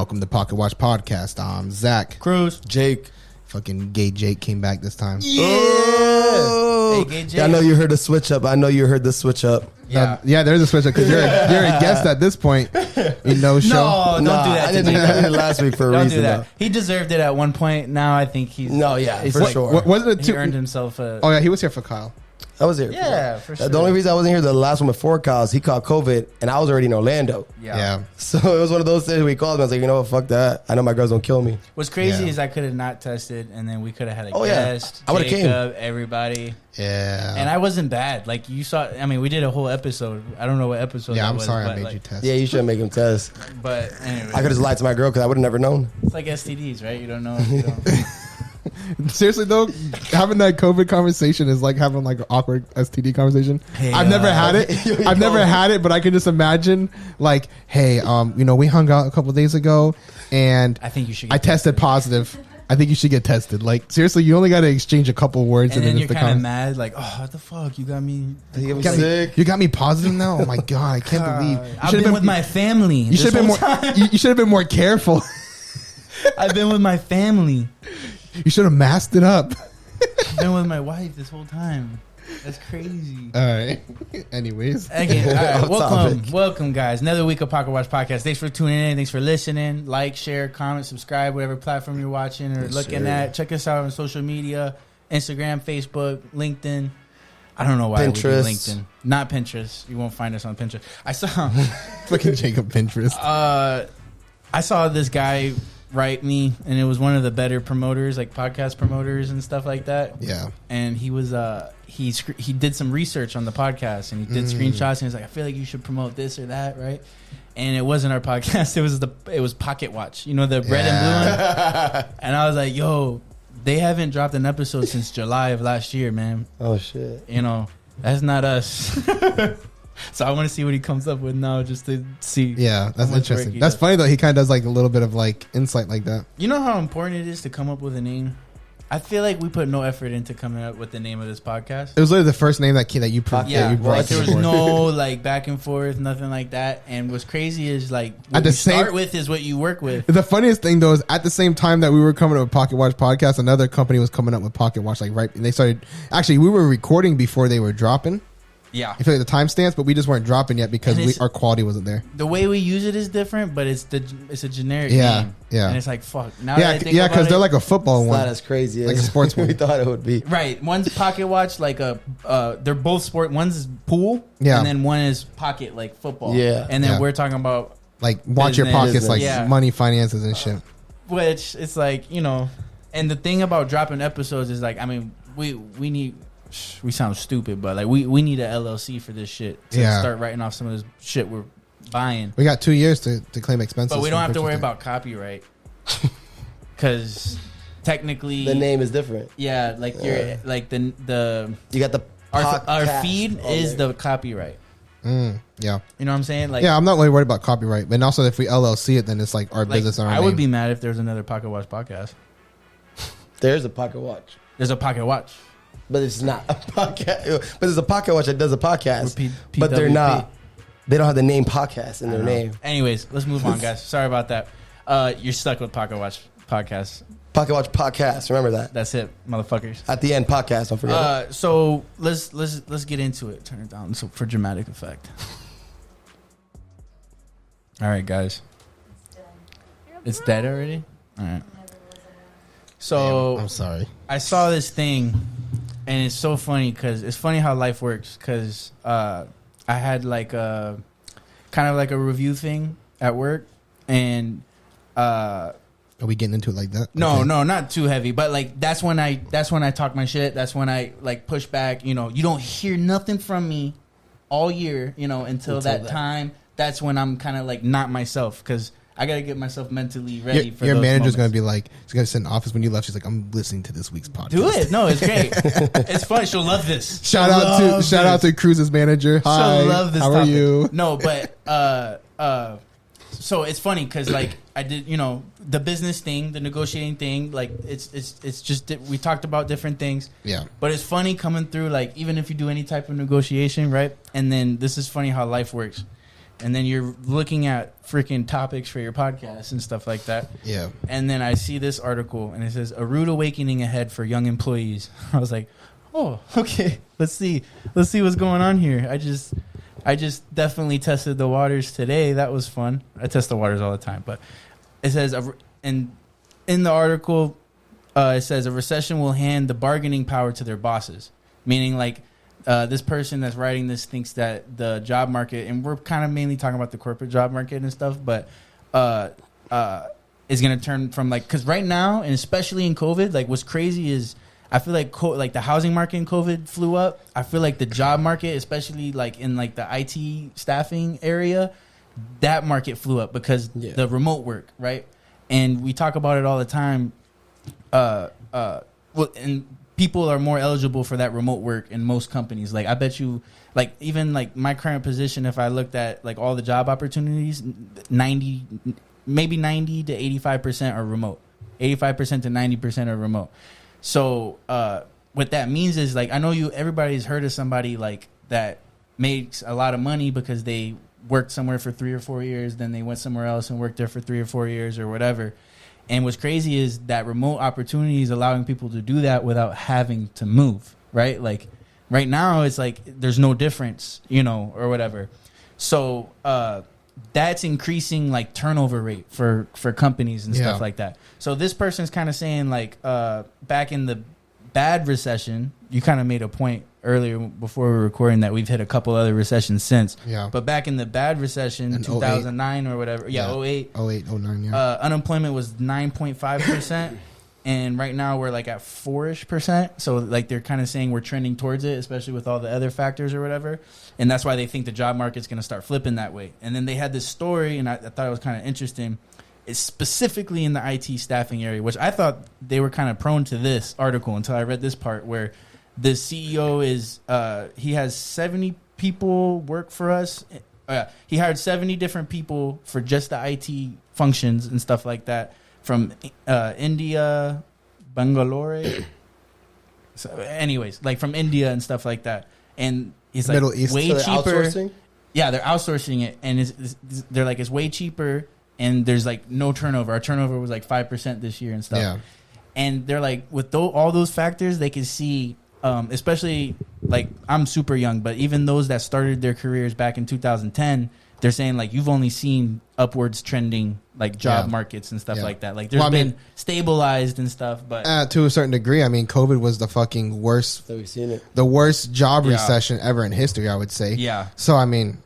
welcome to Pocket Watch Podcast. I'm Zach. Cruz. Jake. Fucking gay Jake came back this time. Yeah. Hey, gay Jake. I know you heard the switch up. Yeah. Yeah, there's a switch up because you're a guest at this point. You know, show. No, don't do that. I did it last week for a Don't reason. do that. Though. He deserved it at one point. Now I think he's for like, sure. Wasn't it He too? earned himself a. Oh yeah, he was here for Kyle. I was here. Yeah, for sure. The only reason I wasn't here the last one before Kyle's, he caught COVID, and I was already in Orlando. Yeah. So it was one of those things where he called me. I was like, you know what, fuck that. I know my girls don't kill me. What's crazy Yeah. is I could have not tested, and then we could have had a Oh, yeah. guest. I would've Jacob, everybody. Yeah. And I wasn't bad. Like you saw. I mean, we did a whole episode. I don't know what episode. Yeah, that I'm was, sorry I but made like, you test. Yeah, you shouldn't make him test. But anyway, I could have just lied to my girl because I would have never known. it's like STDs, right? You don't know. If you don't. Seriously though, having that COVID conversation is like having like an awkward STD conversation. Hey, I've never had it. I've never had it, but I can just imagine like, hey, we hung out a couple of days ago, and I think you should. I tested positive. I think you should get tested. Like seriously, you only got to exchange a couple words, And then it's you're kind of mad, like, oh, what the fuck? You got me. He got me got me- sick. You got me positive now. Oh my god, I can't believe. I've been with my family. You should have been more. You should have been more careful. I've been with my family. You should have masked it up. I've been with my wife this whole time. That's crazy. All right. Anyways. Again, all right, Off welcome, guys. Another week of Pocket Watch Podcast. Thanks for tuning in. Thanks for listening. Like, share, comment, subscribe, whatever platform you're watching or looking at. Check us out on social media: Instagram, Facebook, LinkedIn. I don't know why we do Pinterest. LinkedIn. Not Pinterest. You won't find us on Pinterest. I saw Fucking Jacob Pinterest. I saw this guy write me, and it was one of the better promoters, like podcast promoters and stuff like that. Yeah. And he was he did some research on the podcast, and he did screenshots, and he's like, I feel like you should promote this or that, right? And it wasn't our podcast. It was Pocket Watch, the red and blue one. And I was like, yo, they haven't dropped an episode since July of last year, man. Oh, shit. That's not us. So I want to see what he comes up with now, just to see. Yeah, that's how much work interesting. he That's does. funny though. He kind of does like a little bit of like insight like that. You know how important it is to come up with a name? I feel like we put no effort into coming up with the name of this podcast. It was literally the first name that you put. Yeah, you brought like to there the was board. no like back and forth, nothing like that. And what's crazy is like what At the you same- start with is what you work with. The funniest thing though is at the same time that we were coming up with Pocket Watch Podcast, another company was coming up with Pocket Watch. Like right, and they started. Actually, we were recording before they were dropping. Yeah, I feel like the timestamps, but we just weren't dropping yet because And it's- our quality wasn't there. the way we use it is different, but it's a generic Yeah, name. yeah. And it's like fuck. Now Yeah, that I think yeah, about because it, they're like a football It's one. not as crazy Like as a sports one. we thought it would be. right. One's Pocket Watch, like they're both sport. One's is pool, Yeah. and then one is pocket, like football. Yeah. and then Yeah. we're talking about Like watch your Business. pockets, like Yeah. money, finances, and shit. which it's like and the thing about dropping episodes is like, I mean, we need. We sound stupid, but like we need a LLC for this shit to Yeah. start writing off some of this shit we're buying. We got 2 years to claim expenses. But we don't for have to worry purchasing. about copyright because technically, The name is different. yeah, like you're like the You got the our podcast feed on is there. the copyright. Yeah, You know what I'm saying? Like, yeah. I'm not really worried about copyright, but also if we LLC it, then it's like our like, business. And our I would name. be mad if there was another Pocket Watch podcast. There's a pocket watch. There's a Pocket Watch. But it's not a podcast. But there's a pocket watch that does a podcast. With P- but they're PWP. not. They don't have the name podcast in I their know. name. Anyways, let's move on, guys. Sorry about that. You're stuck with Pocket Watch podcast. Pocket watch podcast. Remember that. That's it, motherfuckers. At the end, podcast. Don't forget. So let's get into it. Turn it down for dramatic effect. All right, guys. It's dead already. All right. So I'm sorry. I saw this thing, and it's so funny because it's funny how life works. Because I had like a kind of like a review thing at work, and Are we getting into it like that? no, Okay. no, not too heavy. But like that's when I talk my shit. That's when I like push back. You don't hear nothing from me all year. Until that time. That's when I'm kind of like not myself because I gotta get myself mentally ready for Your those manager's moments. gonna be like, she's gonna sit in the office when you left. She's like, I'm listening to this week's podcast. Do it. No, it's great. It's fun. She'll love this. Shout She'll out love to this. Cruz's manager. Hi. She'll love this. How topic. are you? No, but so it's funny because like I did, the business thing, the negotiating thing. Like it's just we talked about different things. Yeah. But it's funny coming through. Like even if you do any type of negotiation, right? And then this is funny how life works. and then you're looking at freaking topics for your podcast and stuff like that. Yeah. And then I see this article, and it says, "A rude awakening ahead for young employees." I was like, oh, okay. Let's see what's going on here. I just definitely tested the waters today. That was fun. I test the waters all the time. But it says, in the article, it says a recession will hand the bargaining power to their bosses. Meaning, like, this person that's writing this thinks that the job market, and we're kind of mainly talking about the corporate job market and stuff, but is going to turn from, like, because right now, and especially in COVID, like, what's crazy is I feel like the housing market in COVID flew up. I feel like the job market, especially like in like the IT staffing area, that market flew up because the remote work, right? And we talk about it all the time. Well, and people are more eligible for that remote work in most companies. Like, I bet you, like, even like my current position, if I looked at like all the job opportunities, 90 to 85% are remote. 85% to 90% are remote. So what that means is, like, I know everybody's heard of somebody like that makes a lot of money because they worked somewhere for 3 or 4 years, then they went somewhere else and worked there for 3 or 4 years or whatever. And what's crazy is that remote opportunity is allowing people to do that without having to move, right? Like, right now it's like there's no difference, or whatever. So that's increasing like turnover rate for companies and stuff like that. So this person's kind of saying, like, back in the bad recession, you kind of made a point earlier before we were recording that we've hit a couple other recessions since. Yeah. But back in the bad recession, in 2009 or whatever. Yeah, 08. 09, yeah. Unemployment was 9.5%. And right now we're like at 4-ish%. So like they're kind of saying we're trending towards it, especially with all the other factors or whatever. And that's why they think the job market's going to start flipping that way. And then they had this story, and I thought it was kind of interesting. It's specifically in the IT staffing area, which I thought they were kind of prone to this article until I read this part where the CEO is, he has 70 people work for us. He hired 70 different people for just the IT functions and stuff like that. From India, Bangalore. So, anyways, like from India and stuff like that. And it's like Middle East. way So cheaper. outsourcing? Yeah, they're outsourcing it, and they're like, it's way cheaper, and there's like no turnover. Our turnover was like 5% this year and stuff. Yeah. And they're like, with all those factors, they can see, especially like I'm super young, but even those that started their careers back in 2010, they're saying like you've only seen upwards trending like job markets and stuff like that. Like there's been stabilized and stuff, but to a certain degree, I mean, COVID was the fucking worst. So we've seen it. The worst job recession ever in history, I would say. Yeah. So I mean,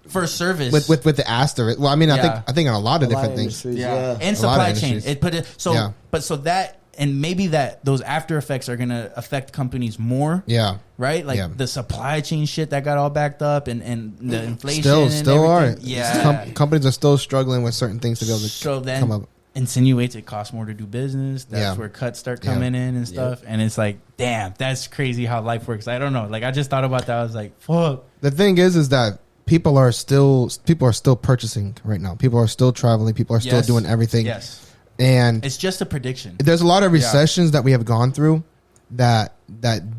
for service with the asterisk. Well, I mean, I think on a lot of different things. And supply chain. It put it so, but so that. And maybe that those after effects are going to affect companies more. Yeah. Right? Like the supply chain shit that got all backed up and the inflation. Still are. Yeah. Companies are still struggling with certain things to be able to come up. Insinuates it costs more to do business. That's where cuts start coming in and stuff. And it's like, damn, that's crazy how life works. I don't know. Like, I just thought about that. I was like, fuck. The thing is that people are still purchasing right now. People are still traveling. People are still doing everything. Yes. And it's just a prediction. There's a lot of recessions that we have gone through that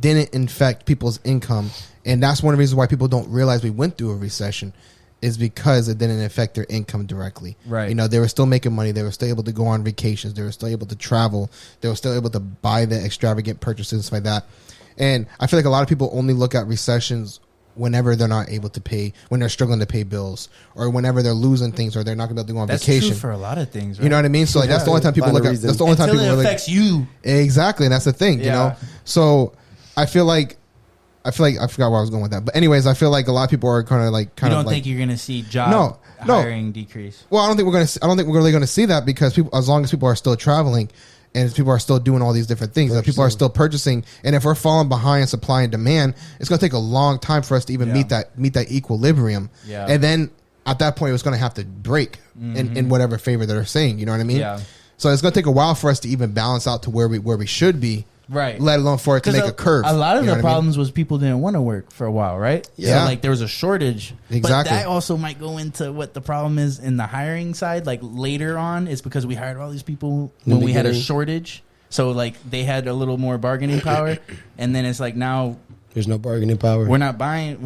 didn't infect people's income, and that's one of the reasons why people don't realize we went through a recession, is because it didn't affect their income directly. Right. They were still making money. They were still able to go on vacations. They were still able to travel. They were still able to buy the extravagant purchases, stuff like that. And I feel like a lot of people only look at recessions whenever they're not able to pay, when they're struggling to pay bills, or whenever they're losing things, or they're not going to be able to go on vacation. That's true for a lot of things, right? You know what I mean? So like that's the only time people look at. That's the only time people really affects you. Exactly, and that's the thing. You know. So I feel like I forgot where I was going with that. But anyways, I feel like a lot of people are kind of like You don't think you're going to see job hiring decrease? Well, I don't think we're really going to see that, because people, as long as people are still traveling, and people are still doing all these different things, and people are still purchasing, and if we're falling behind in supply and demand, it's going to take a long time for us to even meet that equilibrium. Yeah. And then at that point, it's going to have to break in whatever favor that they're saying. You know what I mean? Yeah. So it's going to take a while for us to even balance out to where we should be. Right. Let alone for it to make a curve. A lot of the problems was people didn't want to work for a while, right? Yeah. So like there was a shortage. Exactly. But that also might go into what the problem is in the hiring side. Like later on, is because we hired all these people when we had a shortage. So like they had a little more bargaining power, and then it's like now there's no bargaining power. We're not buying.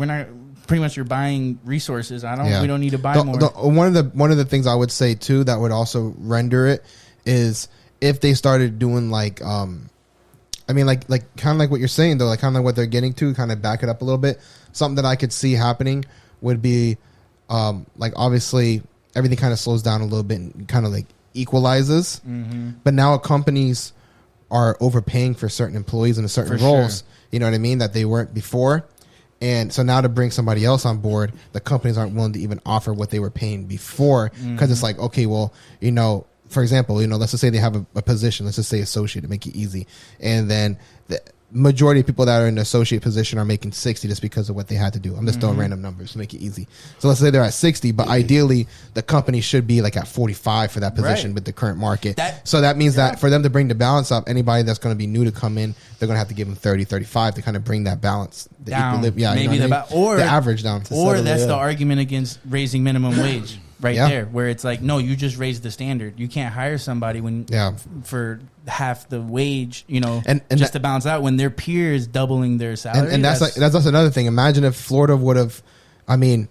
pretty much you're buying resources. We don't need to buy more. One of the things I would say too that would also render it is if they started doing like kind of like what you're saying though, like kind of like what they're getting to, kind of back it up a little bit. Something that I could see happening would be like obviously everything kind of slows down a little bit and kind of like equalizes. Mm-hmm. But now companies are overpaying for certain employees in certain roles. Sure. You know what I mean? That they weren't before. And so now to bring somebody else on board, the companies aren't willing to even offer what they were paying before. Because it's like, okay, well, you know, for example, you know, let's just say they have a position, let's just say associate to make it easy. And then the majority of people that are in the associate position are making 60 just because of what they had to do. I'm just throwing random numbers to make it easy. So let's say they're at 60, but ideally the company should be like at 45 for that position with the current market. So that means that for them to bring the balance up, anybody that's going to be new to come in, they're going to have to give them 30, 35 to kind of bring that balance down. Maybe you know or the average down. Or that's the argument against raising minimum wage. There, where it's like, no, you just raised the standard. You can't hire somebody for half the wage, you know, and just to balance out when their peer is doubling their salary. And that's another thing. Imagine if Florida would have, I mean,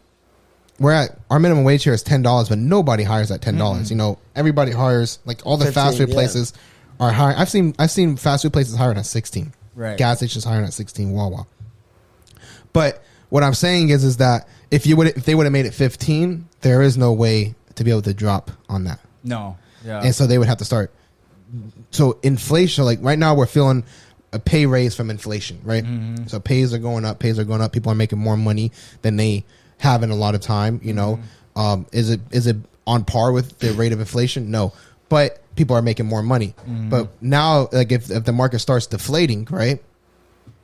our minimum wage here is $10, but nobody hires at $10. You know, everybody hires, like all the 15, fast food places are hiring. I've seen fast food places hiring at 16. Right. Gas stations hiring at 16. Wawa. But what I'm saying is that if they would have made it 15, there is no way to be able to drop on that. No. Yeah. And so they would have to start. So inflation, like right now we're feeling a pay raise from inflation, right? Mm-hmm. So pays are going up. People are making more money than they have in a lot of time, you know. Is it on par with the rate of inflation? No. But people are making more money. Mm-hmm. But now, like if the market starts deflating, right?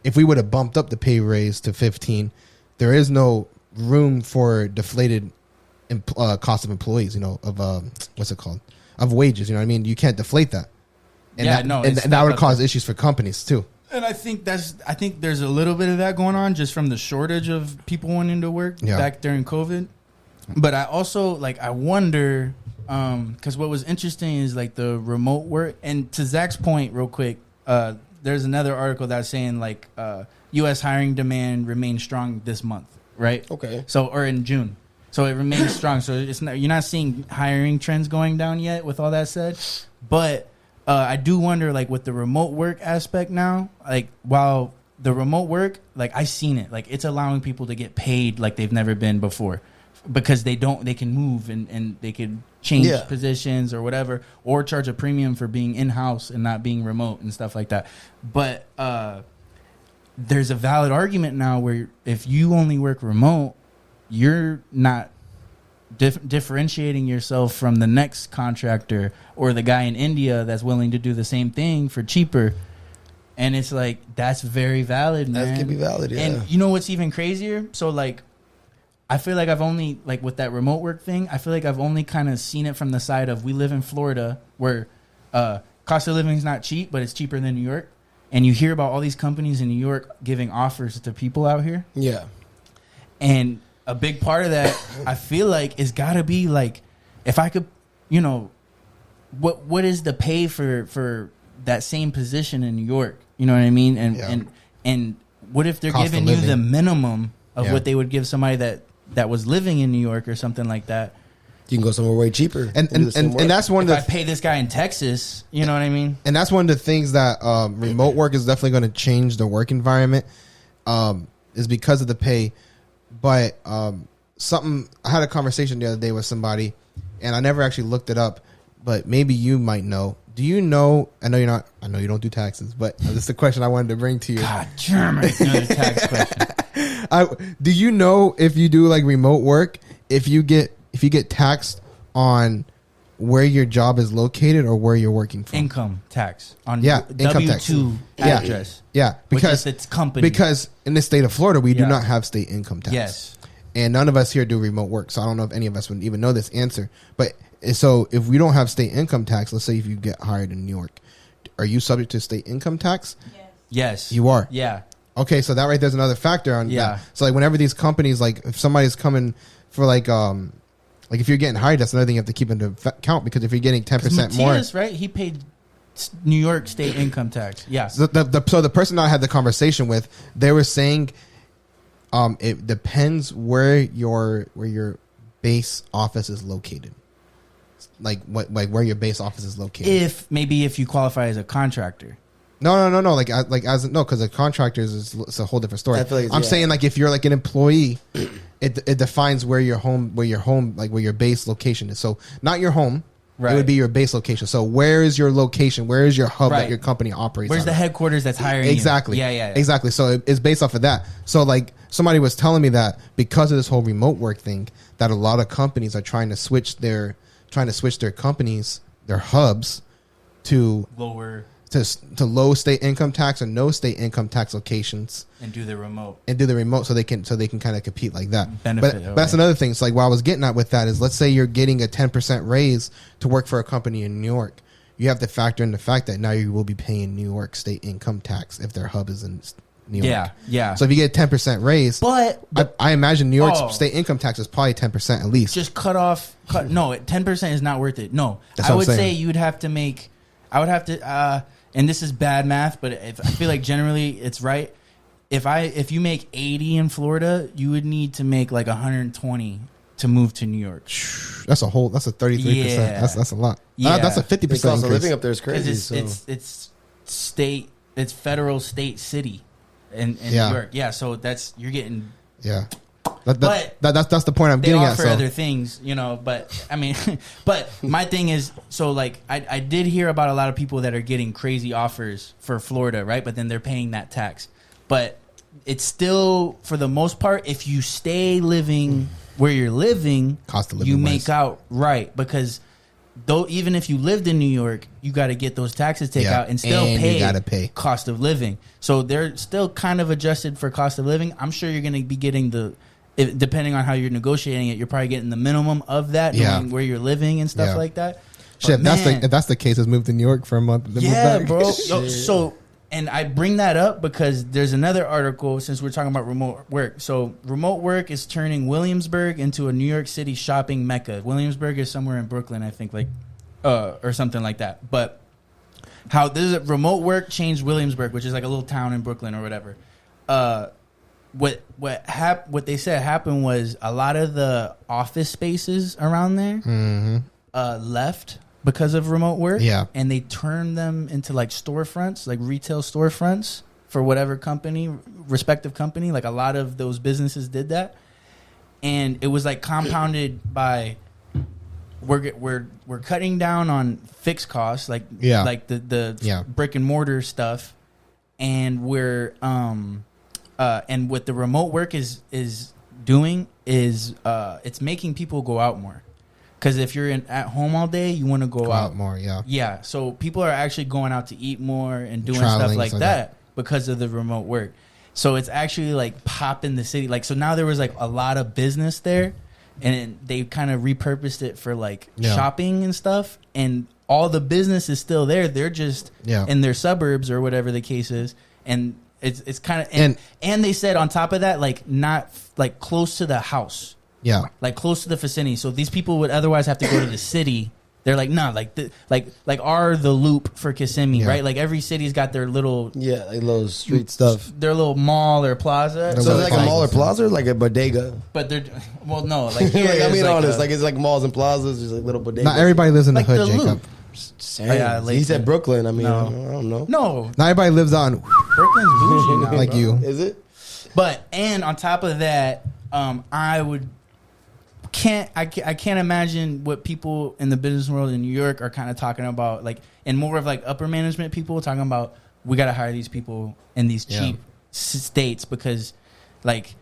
If we would have bumped up the pay raise to 15, there is no room for deflated cost of employees, you know, of what's it called, of wages. You know what I mean? You can't deflate that, and that would cause issues for companies too. And I think there's a little bit of that going on just from the shortage of people wanting to work back during COVID. But I also I wonder because what was interesting is like the remote work. And to Zach's point, real quick, there's another article that's saying U.S. hiring demand remains strong this month, right? Okay. Or in June. So it remains strong. So you're not seeing hiring trends going down yet with all that said. But I do wonder, with the remote work aspect now, while the remote work, I seen it. It's allowing people to get paid like they've never been before because they can move and they can change positions or whatever, or charge a premium for being in-house and not being remote and stuff like that. But there's a valid argument now where if you only work remote, you're not differentiating yourself from the next contractor or the guy in India that's willing to do the same thing for cheaper. And it's that's very valid, man. That can be valid, yeah. And you know what's even crazier? So I feel like I've only with that remote work thing, I feel like I've only kind of seen it from the side of we live in Florida where cost of living is not cheap, but it's cheaper than New York. And you hear about all these companies in New York giving offers to people out here. Yeah. And a big part of that, I feel like, is got to be if I could, what is the pay for that same position in New York? You know what I mean? And what if they're giving you the minimum of what they would give somebody that was living in New York or something like that? You can go somewhere way cheaper. And that's one of the... If I pay this guy in Texas, you know what I mean? And that's one of the things that remote work is definitely going to change the work environment is because of the pay. But I had a conversation the other day with somebody, and I never actually looked it up, but maybe you might know. Do you know, I know you don't do taxes, but this is the question I wanted to bring to you. God, German. Another tax question. Do you know if you do remote work, if you get taxed on where your job is located or where you're working from? Income tax on W-2 address. Yeah, because it's company. Because in the state of Florida, we do not have state income tax. Yes. And none of us here do remote work, so I don't know if any of us would even know this answer. But so if we don't have state income tax, let's say if you get hired in New York, are you subject to state income tax? Yes. You are? Yeah. Okay, so that right there's another factor on that. So whenever these companies, if somebody's coming for if you're getting hired, that's another thing you have to keep into account, because if you're getting 10% more, right? He paid New York state income tax. Yes. So the person I had the conversation with, they were saying It depends where your base office is located. Like where your base office is located. If you qualify as a contractor. No. Because a contractor it's a whole different story. I'm saying like if you're like an employee, it defines where your base location is. So not your home. Right. It would be your base location. So where is your location? Where is your hub that your company operates? Where's the headquarters that's hiring exactly. you? Yeah. Exactly. So it's based off of that. So like somebody was telling me that because of this whole remote work thing, that a lot of companies are trying to switch their companies, their hubs to lower to low state income tax and no state income tax locations and do the remote so they can kind of compete like that. But that's another thing. So like what I was getting at with that is, let's say you're getting a 10% raise to work for a company in New York. You have to factor in the fact that now you will be paying New York state income tax if their hub is in New York. Yeah. So if you get a 10% raise, but I imagine New York's state income tax is probably 10% at least. Just no, 10% is not worth it. No, I would say you'd have to make. I would have to. And this is bad math, but I feel like generally it's right. If you make 80 in Florida, you would need to make like 120 to move to New York. That's a 33%. Yeah. That's a lot. Yeah. That's a 50% increase. Cost of living up there is crazy. It's federal state city in New York. Yeah, so you're getting that's the point I'm getting at. They offer other things, but I mean, but my thing is, so like I did hear about a lot of people that are getting crazy offers for Florida, right? But then they're paying that tax. But it's still, for the most part, if you stay living where you're living, cost of living you make out right, because though even if you lived in New York, you got to get those taxes taken out and still pay cost of living. So they're still kind of adjusted for cost of living. I'm sure you're going to be getting depending on how you're negotiating it, you're probably getting the minimum of that, knowing where you're living and stuff like that. Shit, if that's the case, let's move to New York for a month. Then move back. Bro. And I bring that up because there's another article, since we're talking about remote work. So remote work is turning Williamsburg into a New York City shopping mecca. Williamsburg is somewhere in Brooklyn, I think, or something like that. But how remote work changed Williamsburg, which is like a little town in Brooklyn or whatever. What they said happened was a lot of the office spaces around there left because of remote work. Yeah. And they turned them into like storefronts, like retail storefronts for whatever respective company. Like a lot of those businesses did that. And it was like compounded by we're cutting down on fixed costs, like the brick and mortar stuff. And we're and what the remote work is doing is it's making people go out more. Because if you're at home all day, you want to go out more. Yeah. So people are actually going out to eat more and doing stuff like that because of the remote work. So it's actually like popping the city. Like, so now there was like a lot of business there, and they kind of repurposed it for like shopping and stuff. And all the business is still there. They're just in their suburbs or whatever the case is. And it's kind of and they said on top of that, like not like close to the house. Yeah, like close to the vicinity. So these people would otherwise have to go to the city. They're like, nah, like the loop for Kissimmee, right? Like every city's got their little like little street stuff, their little mall or plaza. So it's like a mall or plaza, or like a bodega. But they're no, like here I mean, honest, like it's like malls and plazas, just like little bodegas. Not everybody lives in the hood, Jacob. Loop. He said Brooklyn. I mean, I don't know. No, not everybody lives on Brooklyn's bougie now, like you. Is it? But and on top of that, I can't imagine what people in the business world in New York are kind of talking about, like, and more of like upper management people talking about, we got to hire these people in these cheap states, because like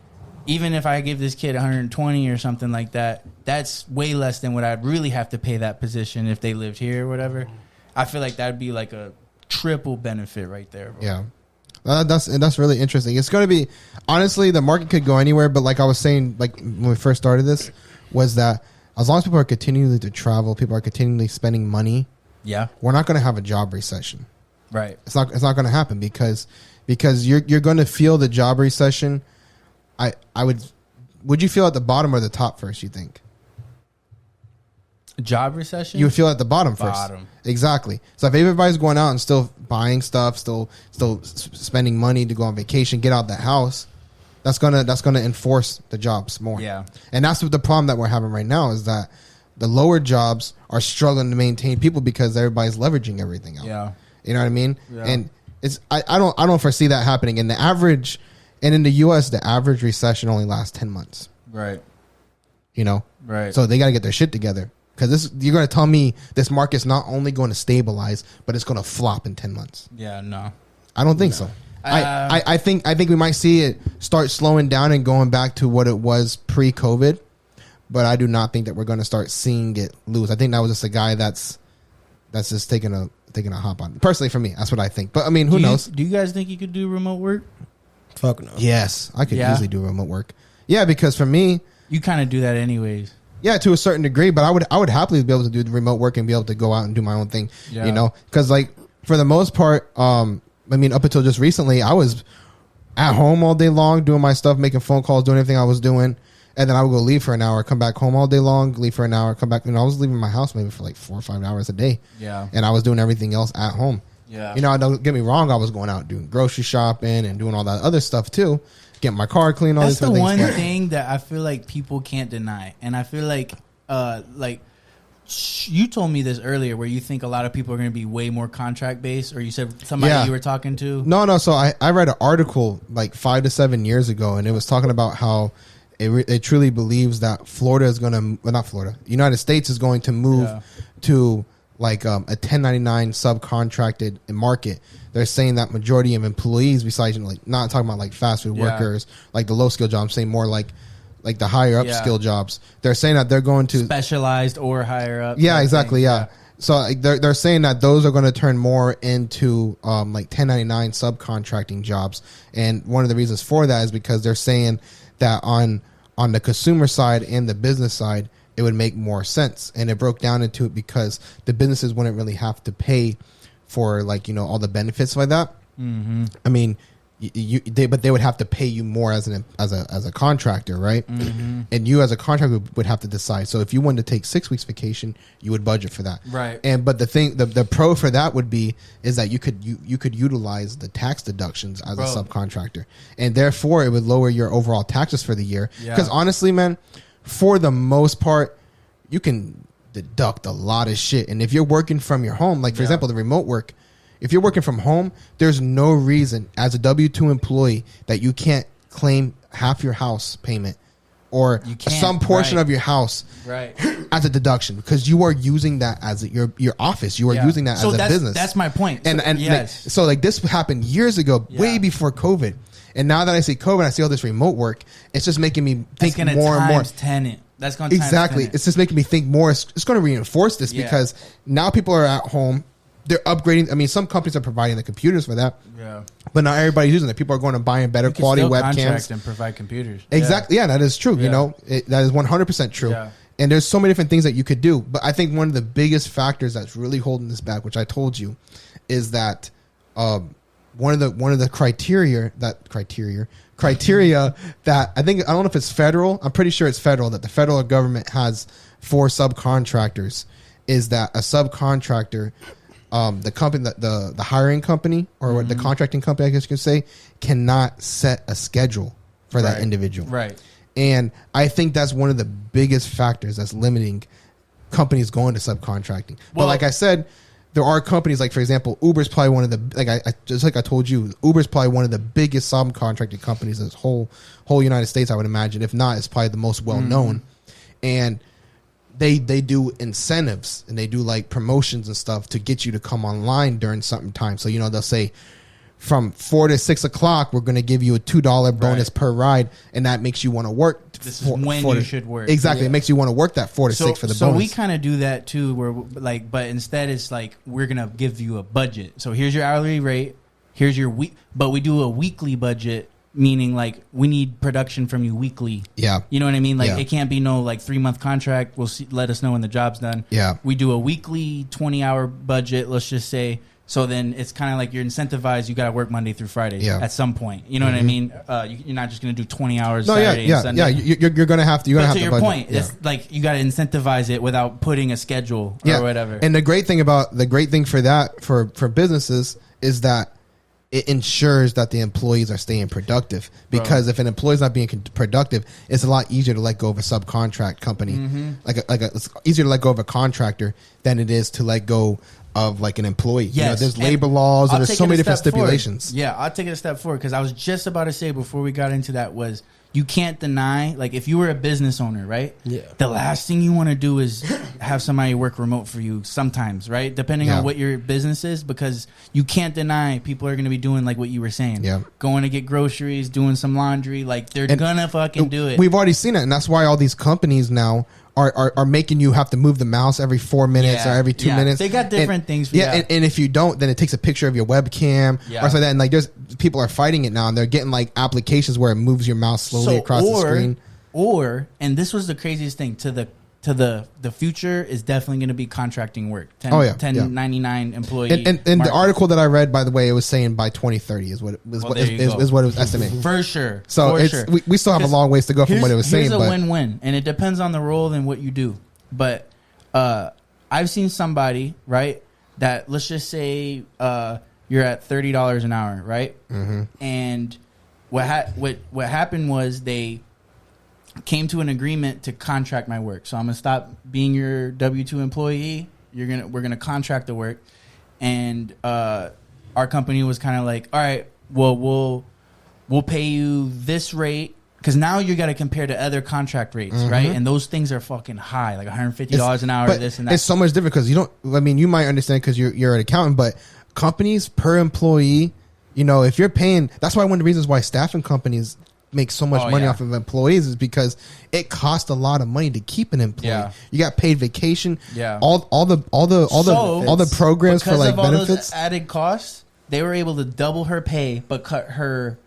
even if I give this kid 120 or something like that, that's way less than what I'd really have to pay that position if they lived here or whatever. I feel like that'd be like a triple benefit right there, bro. Yeah. That's really interesting. It's going to be, honestly, the market could go anywhere, but like I was saying, like when we first started this, was that as long as people are continuing to travel, people are continually spending money, we're not going to have a job recession. Right. It's not going to happen because you're going to feel the job recession. Would you feel at the bottom or the top first, you think? Job recession? You would feel at the bottom first. Exactly. So if everybody's going out and still buying stuff, still spending money to go on vacation, get out the house, that's gonna enforce the jobs more. Yeah. And that's what the problem that we're having right now is that the lower jobs are struggling to maintain people because everybody's leveraging everything out. Yeah. You know what I mean? Yeah. And I don't foresee that happening. In the average, and in the U.S., the average recession only lasts 10 months. Right. You know? Right. So they got to get their shit together. Because you're going to tell me this market's not only going to stabilize, but it's going to flop in 10 months. Yeah, no. I don't think so. I think we might see it start slowing down and going back to what it was pre-COVID, but I do not think that we're going to start seeing it lose. I think that was just a guy that's just taking a hop on. Personally, for me, that's what I think. But I mean, who knows? Do you guys think you could do remote work? Fuck no. Yes, I could easily do remote work. Yeah, because for me, you kind of do that anyways. Yeah, to a certain degree, but I would happily be able to do the remote work and be able to go out and do my own thing. Yeah. You know, because like for the most part, I mean, up until just recently, I was at home all day long doing my stuff, making phone calls, doing everything I was doing, and then I would go leave for an hour, come back home all day long, leave for an hour, come back. I was leaving my house maybe for like 4 or 5 hours a day. Yeah, and I was doing everything else at home. Yeah, you know, don't get me wrong, I was going out doing grocery shopping and doing all that other stuff too. Getting my car clean, all That's these the other things. one thing that I feel like people can't deny, and I feel like you told me this earlier, where you think a lot of people are going to be way more contract based, or you said somebody you were talking to. No. So I read an article like 5 to 7 years ago, and it was talking about how it truly believes that Florida is going to, well, not Florida, United States is going to move to like a 1099 subcontracted market. They're saying that majority of employees, besides like not talking about like fast food workers, like the low skill jobs, I'm saying more like the higher up skill jobs. They're saying that they're going to specialized or higher up. Yeah, exactly. Yeah. So like, they're saying that those are going to turn more into like 1099 subcontracting jobs. And one of the reasons for that is because they're saying that on the consumer side and the business side, it would make more sense. And it broke down into it because the businesses wouldn't really have to pay for like, you know, all the benefits like that. Mm-hmm. I mean, but they would have to pay you more as a contractor, right? Mm-hmm. And you as a contractor would have to decide. So if you wanted to take 6 weeks vacation, you would budget for that, right? But the thing, the pro for that would be is that you could utilize the tax deductions as a subcontractor, and therefore it would lower your overall taxes for the year. Because honestly, man, for the most part, you can deduct a lot of shit. And if you're working from your home, like for example, the remote work. If you're working from home, there's no reason as a W-2 employee that you can't claim half your house payment or some portion of your house as a deduction, because you are using that as your office. You are using that as a business. That's my point. And yes. So like this happened years ago, way before COVID. And now that I see COVID, I see all this remote work. It's just making me think more and more. Tenant. That's going exactly. It's just making me think more. It's going to reinforce this because now people are at home. They're upgrading. I mean, some companies are providing the computers for that. Yeah. But not everybody's using it. People are going and buying better quality webcams. Contract and provide computers. Exactly. Yeah, that is true. Yeah. You know, that is 100% true. Yeah. And there's so many different things that you could do. But I think one of the biggest factors that's really holding this back, which I told you, is that one of the criteria that I think, I don't know if it's federal. I'm pretty sure it's federal, that the federal government has for subcontractors, is that a subcontractor, the company, the hiring company or the contracting company, I guess you could say, cannot set a schedule for that individual. Right. And I think that's one of the biggest factors that's limiting companies going to subcontracting. Well, but like I said, there are companies like, for example, Uber's probably one of the, like I just like I told you, Uber's probably one of the biggest subcontracting companies in this whole United States, I would imagine. If not, it's probably the most well known. And they do incentives and they do like promotions and stuff to get you to come online during certain time. So, you know, they'll say from 4 to 6 o'clock, we're going to give you a $2 bonus per ride. And that makes you want to work. This is when you should work. Exactly. Yeah. It makes you want to work that 4 to 6 for the bonus. So we kind of do that too, where like, but instead it's like, we're going to give you a budget. So here's your hourly rate. Here's your week, but we do a weekly budget. Meaning, like, we need production from you weekly. Yeah. You know what I mean? Like, it can't be no, like, 3-month contract. We'll see, let us know when the job's done. Yeah. We do a weekly 20-hour budget, let's just say. So then it's kind of like you're incentivized. You got to work Monday through Friday at some point. You know what I mean? You're not just going to do 20 hours Saturday and Sunday. Yeah, you're going to have to. You're going to have to budget. To your point, it's like you got to incentivize it without putting a schedule or whatever. And the great thing for businesses is that it ensures that the employees are staying productive. Because if an employee's not being productive, it's a lot easier to let go of a subcontract company. It's easier to let go of a contractor than it is to let go of like an employee. Yes. There's labor laws and there's so many different stipulations. Forward. Yeah, I'll take it a step forward because I was just about to say before we got into that was you can't deny, like if you were a business owner, right? Yeah. The last thing you want to do is have somebody work remote for you sometimes, right? Depending on what your business is, because you can't deny people are going to be doing like what you were saying. Yeah. Going to get groceries, doing some laundry, like they're going to fucking do it. We've already seen it, and that's why all these companies now are making you have to move the mouse every 4 minutes or every 2 minutes. They got different things for that. And if you don't, then it takes a picture of your webcam or something like that. And like there's people are fighting it now, and they're getting like applications where it moves your mouse slowly across the screen. And this was the craziest thing to the future is definitely going to be contracting work. 1099 employee. And the article that I read, by the way, it was saying by 2030 is what it was what it was estimating. For sure. So we still have a long ways to go from what it was saying. Here's a win-win, and it depends on the role and what you do. But I've seen somebody, right, that let's just say you're at $30 an hour, right? Mm-hmm. And what happened was they came to an agreement to contract my work. So I'm gonna stop being your W-2 employee. We're gonna contract the work, and our company was kind of like, all right, well we'll pay you this rate because now you got to compare to other contract rates, right? And those things are fucking high, like $150 an hour, this and that. It's so much different because you don't. I mean, you might understand because you're an accountant, but companies per employee, if you're paying, that's why one of the reasons why staffing companies make so much money off of employees is because it costs a lot of money to keep an employee. Yeah. You got paid vacation. Yeah. All the programs for like all benefits. Those added costs, they were able to double her pay but cut her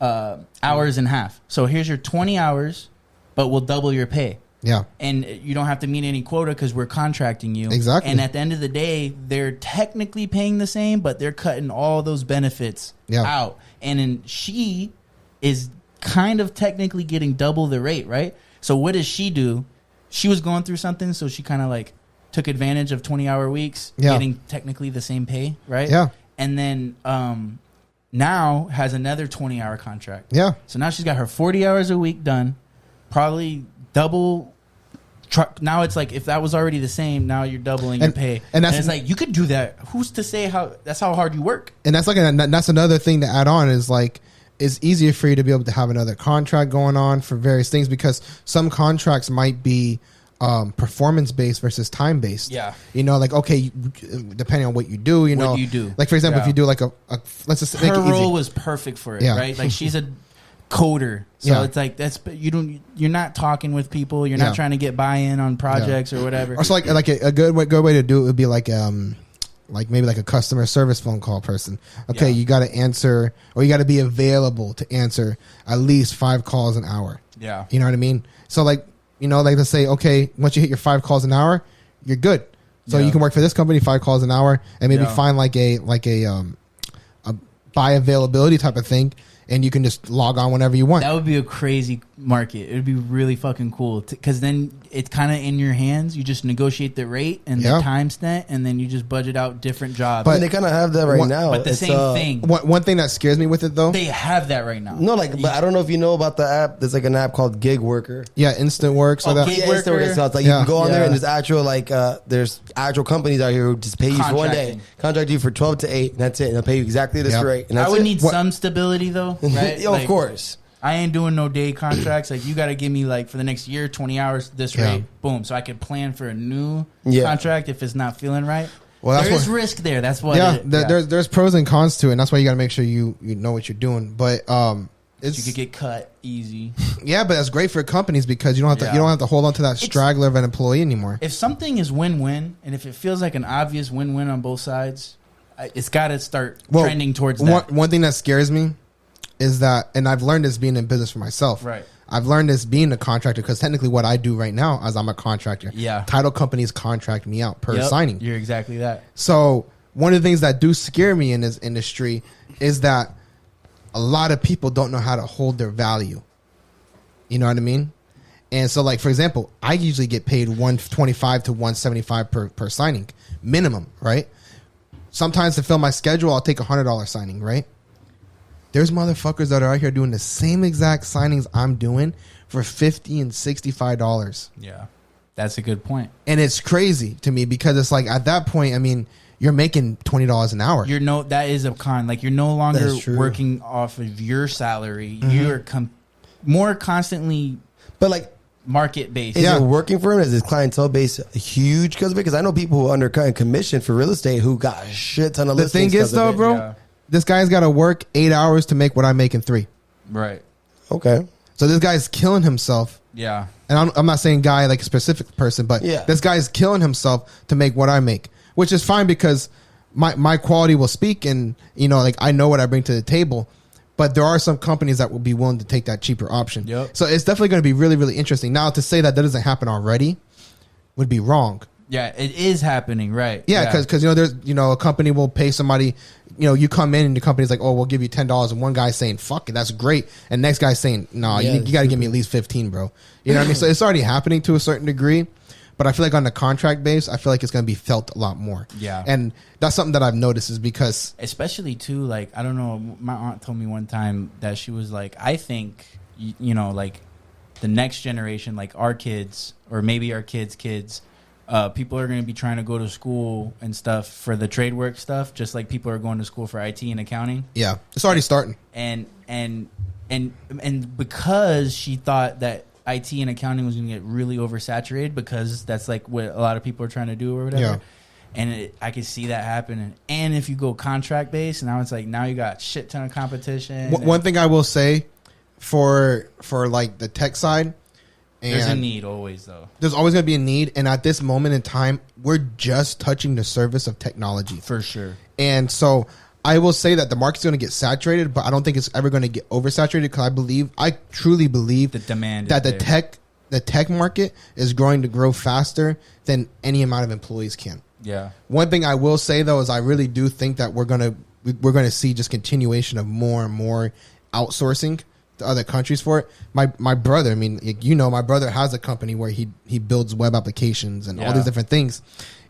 hours in half. So here's your 20 hours, but we'll double your pay. Yeah. And you don't have to meet any quota because we're contracting you. Exactly. And at the end of the day, they're technically paying the same, but they're cutting all those benefits out. And then she is kind of technically getting double the rate, right? So what does she do? She was going through something, so she kind of like took advantage of 20-hour weeks, getting technically the same pay, right? Yeah. And then now has another 20-hour contract. Yeah. So now she's got her 40 hours a week done, probably double. Now it's like if that was already the same, now you're doubling your pay. And it's like you could do that. Who's to say that's how hard you work? And that's like that's another thing to add on is like it's easier for you to be able to have another contract going on for various things because some contracts might be performance based versus time based. Yeah. Like, okay, depending on what you do, what you do. Like, for example, if you do like a let's just make it easy. Her role was perfect for it, right? Like she's a coder. So it's like you're not talking with people, you're not trying to get buy-in on projects or whatever. Or so like a good way to do it would be like maybe like a customer service phone call person. Okay, you got to answer or you got to be available to answer at least 5 calls an hour. Yeah. You know what I mean? So like, like to say, okay, once you hit your 5 calls an hour, you're good. So you can work for this company 5 calls an hour and maybe find like a by availability type of thing. And you can just log on whenever you want. That would be a crazy market. It would be really fucking cool because then it's kind of in your hands. You just negotiate the rate and the time spent, and then you just budget out different jobs. But they kind of have that right now. But the same thing. One thing that scares me with it though, they have that right now. No, but I don't know if you know about the app. There's like an app called Gig Worker. Yeah, Instant Work. So Gig Worker. So it's like you can go on there and there's actual there's actual companies out here who just pay you for one day, contract you for 12 to 8, and that's it. And they'll pay you exactly this rate. And I would need some stability though. Right? Of course. I ain't doing no day contracts. Like you got to give me like for the next year, 20 hours, this rate, boom. So I could plan for a new contract if it's not feeling right. Well, there's risk there. That's why. There's pros and cons to it, and that's why you got to make sure you know what you're doing. But you could get cut easy. Yeah, but that's great for companies because you don't have to hold on to that straggler of an employee anymore. If something is win-win, and if it feels like an obvious win-win on both sides, it's got to start trending towards that. One thing that scares me is that, and I've learned this being in business for myself. Right. I've learned this being a contractor because technically what I do right now is I'm a contractor. Yeah. Title companies contract me out per signing. You're exactly that. So one of the things that do scare me in this industry is that a lot of people don't know how to hold their value. You know what I mean? And so like, for example, I usually get paid $125 to $175 per signing minimum, right? Sometimes to fill my schedule, I'll take $100 signing, right? There's motherfuckers that are out here doing the same exact signings I'm doing for $50 and $65. Yeah, that's a good point. And it's crazy to me because it's like at that point, I mean, you're making $20 an hour. That is a con. Like you're no longer working off of your salary. Mm-hmm. You're more constantly, but like market based. Is it working for him? Is his clientele base huge because of it? Because I know people who undercut in commission for real estate who got a shit ton of listings. The thing is though, bro, this guy's got to work 8 hours to make what I make in 3. Right. Okay. So this guy's killing himself. Yeah. And I'm not saying guy like a specific person, but this guy's killing himself to make what I make, which is fine because my quality will speak, and you know, like I know what I bring to the table. But there are some companies that will be willing to take that cheaper option. Yep. So it's definitely going to be really, really interesting. Now, to say that doesn't happen already would be wrong. Yeah, it is happening, right? Yeah, because you know, there's a company will pay somebody. You know, you come in and the company's like, oh, we'll give you $10, and one guy's saying, fuck it, that's great, and next guy's saying, no, you got to give me at least 15, bro. You know what I mean? So it's already happening to a certain degree. But I feel like on the contract base, I feel like it's going to be felt a lot more. Yeah. And that's something that I've noticed is because... Especially, too, like, I don't know, my aunt told me one time that she was like, I think, you know, like, the next generation, like our kids, or maybe our kids' kids, people are going to be trying to go to school and stuff for the trade work stuff, just like people are going to school for IT and accounting. Yeah. It's already starting. And because she thought that IT and accounting was going to get really oversaturated because that's like what a lot of people are trying to do or whatever. Yeah. And I could see that happening. And if you go contract based, now it's like now you got shit ton of competition. One thing I will say for like the tech side, and there's a need always though. There's always going to be a need, and at this moment in time, we're just touching the surface of technology for sure. And so I will say that the market's going to get saturated, but I don't think it's ever going to get oversaturated because I truly believe the demand that the tech market is going to grow faster than any amount of employees can. Yeah. One thing I will say though is I really do think that we're gonna see just continuation of more and more outsourcing to other countries for it. My brother, I mean, you know, my brother has a company where he builds web applications and all these different things,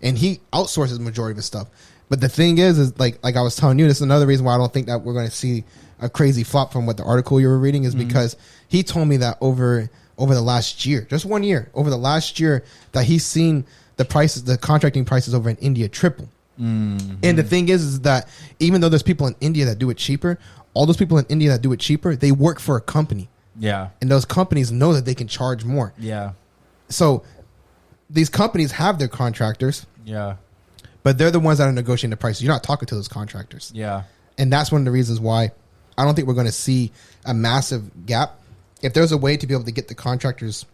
and he outsources the majority of his stuff. But the thing is like I was telling you, this is another reason why I don't think that we're going to see a crazy flop from what the article you were reading is because he told me that over the last year, just 1 year, over the last year, that he's seen the contracting prices over in India triple. Mm-hmm. And the thing is that even though there's people in India that do it cheaper, all those people in India that do it cheaper, they work for a company. Yeah. And those companies know that they can charge more. Yeah. So these companies have their contractors. Yeah. But they're the ones that are negotiating the prices. You're not talking to those contractors. Yeah. And that's one of the reasons why I don't think we're going to see a massive gap. If there's a way to be able to get the contractors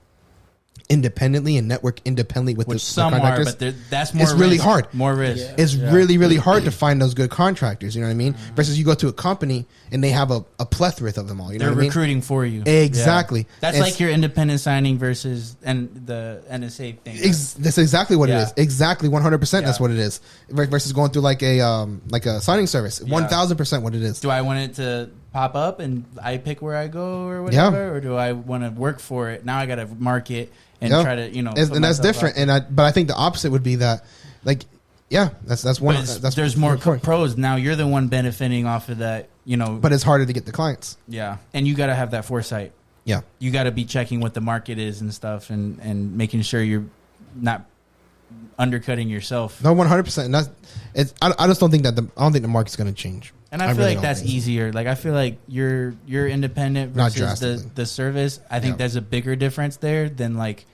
independently and network independently with the contractors, but that's more it's really hard. More risk. Yeah. It's really, really hard to find those good contractors. You know what I mean? Mm-hmm. Versus you go to a company and they have a plethora of them all. You know They're what recruiting for you. Exactly. Yeah. That's like your independent signing versus the NSA thing. That's exactly what it is. Exactly 100%. That's what it is. Versus going through like a signing service. 1,000% what it is. Do I want it to pop up and I pick where I go or whatever, or do I want to work for it? Now I got to market and try to, you know, and that's different. But I think the opposite would be that, like, that's one. There's more pros. Now you're the one benefiting off of that, you know. But it's harder to get the clients. Yeah, and you got to have that foresight. Yeah, you got to be checking what the market is and stuff, and making sure you're not undercutting yourself. No, 100%. And I just don't think that I don't think the market's going to change. And I feel like that's easier. Like I feel like you're independent versus the service. I think there's a bigger difference there than like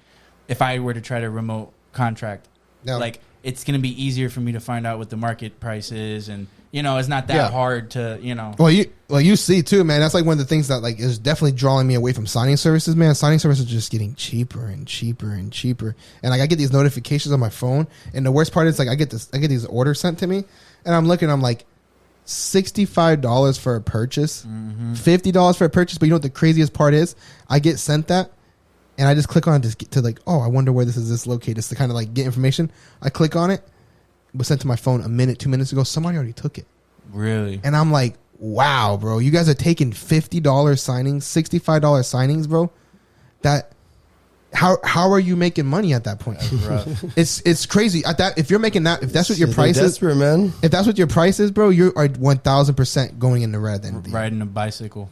if I were to try to remote contract. Yeah. Like it's going to be easier for me to find out what the market price is, and you know, it's not that hard to, you know. Well, you see too, man. That's like one of the things that like is definitely drawing me away from signing services, man. Signing services are just getting cheaper and cheaper and cheaper. And like I get these notifications on my phone, and the worst part is like I get these orders sent to me, and I'm looking, I'm like, $65 for a purchase, $50 for a purchase. But you know what the craziest part is? I get sent that, and I just click on it to like, oh, I wonder where this is located. Just to kind of like get information. I click on it. It was sent to my phone a minute, 2 minutes ago. Somebody already took it. Really? And I'm like, wow, bro. You guys are taking $50 signings, $65 signings, bro. how are you making money at that point? It's crazy. At that, if you're making that, if that's what your price is, man. If that's what your price is, bro, you are 1000% going in the red. Then riding a bicycle.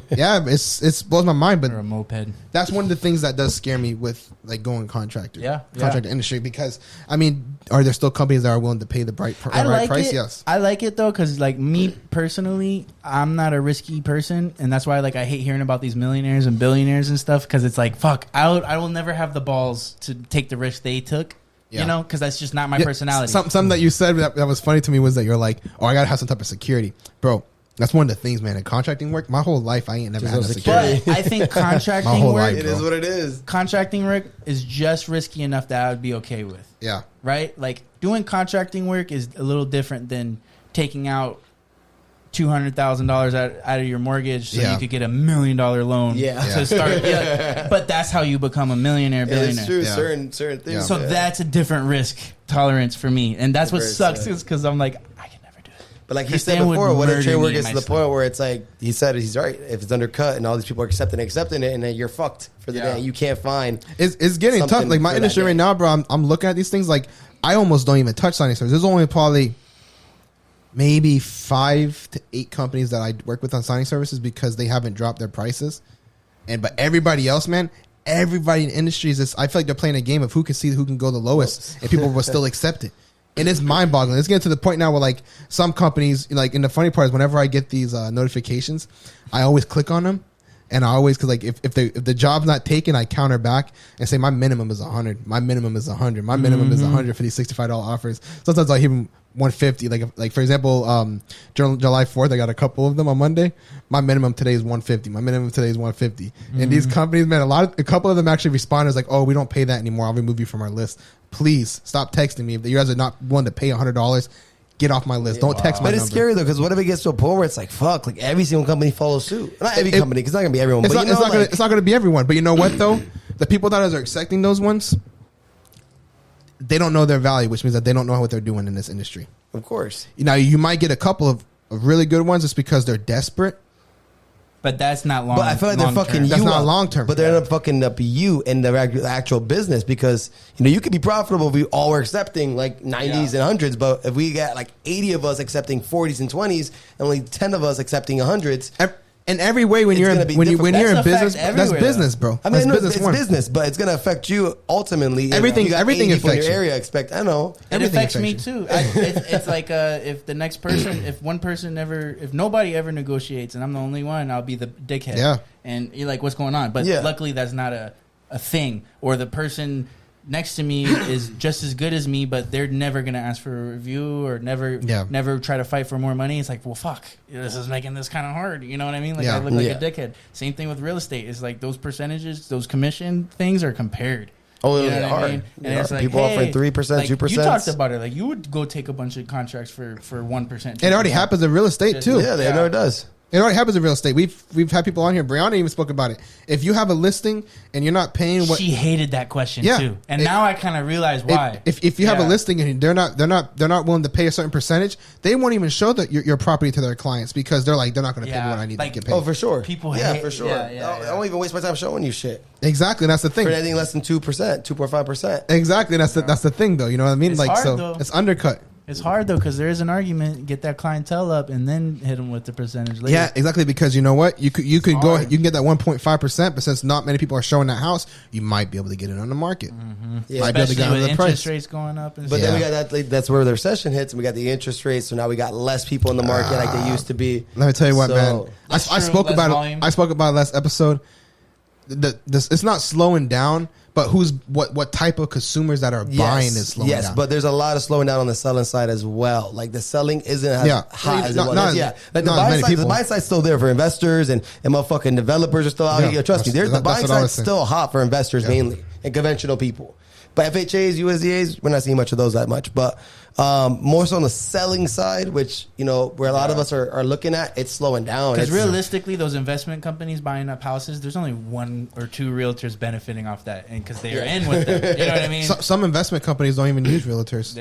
Yeah, it's blows my mind. But or a moped. That's one of the things that does scare me with like going contractor. Contractor industry, because I mean, are there still companies that are willing to pay the right price? Yes, I like it though, because like me personally, I'm not a risky person, and that's why like I hate hearing about these millionaires and billionaires and stuff, because it's like fuck, I will never have the balls to take the risk they took. You know, because that's just not my personality. Something that you said that was funny to me was that you're like, oh, I gotta have some type of security, bro. That's one of the things, man. In contracting work, my whole life I ain't never had no security. But I think contracting work, life, it is what it is. Contracting work is just risky enough that I would be okay with. Yeah. Right? Like doing contracting work is a little different than taking out $200,000 out of your mortgage so you could get $1 million loan to start. But that's how you become a millionaire, billionaire. It's true. Certain things. Yeah. So that's a different risk tolerance for me, and that's what sucks is because I'm like, I can never do it. But like he said before, what if trade work gets to the point where it's like he said, he's right. If it's undercut and all these people are accepting it, and then you're fucked for the day. You can't find. It's getting tough. Like my industry right now, bro. I'm looking at these things like I almost don't even touch signing service. There's only probably maybe 5 to 8 companies that I work with on signing services because they haven't dropped their prices. But everybody else, man, everybody in the industry is this. I feel like they're playing a game of who can go the lowest, and people will still accept it. And it's mind boggling. It's getting to the point now where like some companies, like, and the funny part is whenever I get these notifications, I always click on them. And I always, because like if the job's not taken, I counter back and say my minimum is 100. My minimum is 100. My minimum is 100 for these $65 offers. Sometimes I'll even 150. Like for example, July 4th, I got a couple of them on Monday. My minimum today is 150. My minimum today is 150. And these companies, man, a couple of them actually responded like, "Oh, we don't pay that anymore. I'll remove you from our list. Please stop texting me if you guys are not willing to pay $100." Get off my list. Don't text my number. But it's scary though, because what if it gets to a point where it's like, fuck, like every single company follows suit. Not every company, because it's not gonna be everyone. It's not gonna be everyone. But you know what though? The people that are accepting those ones, they don't know their value, which means that they don't know what they're doing in this industry. Of course. Now you might get a couple of really good ones just because they're desperate. But that's not long. But I feel like they're fucking you. That's not up. long term. But they're not fucking up you in the actual business, because you could be profitable if we all were accepting like 90s and 100s. But if we got like 80 of us accepting 40s and 20s, and only 10 of us accepting 100s. In every way, when you're in business, that's business, bro. I mean, it's business, but it's gonna affect you ultimately. Everything affects your area. I know it affects me too. It's like if the next person, if nobody ever negotiates, and I'm the only one, I'll be the dickhead. Yeah, and you're like, what's going on? But luckily, that's not a thing. Or the person next to me is just as good as me, but they're never going to ask for a review or never try to fight for more money. It's like, well, fuck, this is making this kind of hard. You know what I mean? Like I look like a dickhead. Same thing with real estate. It's like those percentages, those commission things are compared. Oh, you know they are. I mean? And it's like, people offering 3%, 2%. You talked about it. Like you would go take a bunch of contracts for 1%. It already happens in real estate too. Yeah, they know it does. It already happens in real estate. We've had people on here. Brianna even spoke about it. If you have a listing and you're not paying what she hated that question too, and now I kind of realize why. If you have a listing and they're not willing to pay a certain percentage, they won't even show that your property to their clients because they're not going to pay me what I need to get paid. Oh, for sure. People hate, for sure. I don't even waste my time showing you shit. Exactly, and that's the thing. For anything less than 2%, 2.5%. Exactly, and that's the thing though. You know what I mean? It's like hard, so, though. it's undercut. It's hard though because there is an argument. Get that clientele up and then hit them with the percentage later. Yeah, exactly. Because you know what, you can get that 1.5%, but since not many people are showing that house, you might be able to get it on the market. Mm-hmm. Yeah, might be able to get with the interest price. rates going up. And but then we got that. That's where the recession hits, and we got the interest rates. So now we got less people in the market like they used to be. Let me tell you what, man. I spoke about it. I spoke about it last episode. It's not slowing down. But what type of consumers that are buying is slowing down? Yes, but there's a lot of slowing down on the selling side as well. Like the selling isn't as hot as it was. Like the buy side's still there for investors and motherfucking developers are still out here. Trust me, the buy side's still hot for investors mainly and conventional people. But FHAs, USDAs, we're not seeing much of those that much. But More so on the selling side, which, you know, where a lot of us are looking at, it's slowing down. Because realistically, those investment companies buying up houses, there's only 1 or 2 realtors benefiting off that, and because they're in with them. You know what I mean? Some investment companies don't even use realtors.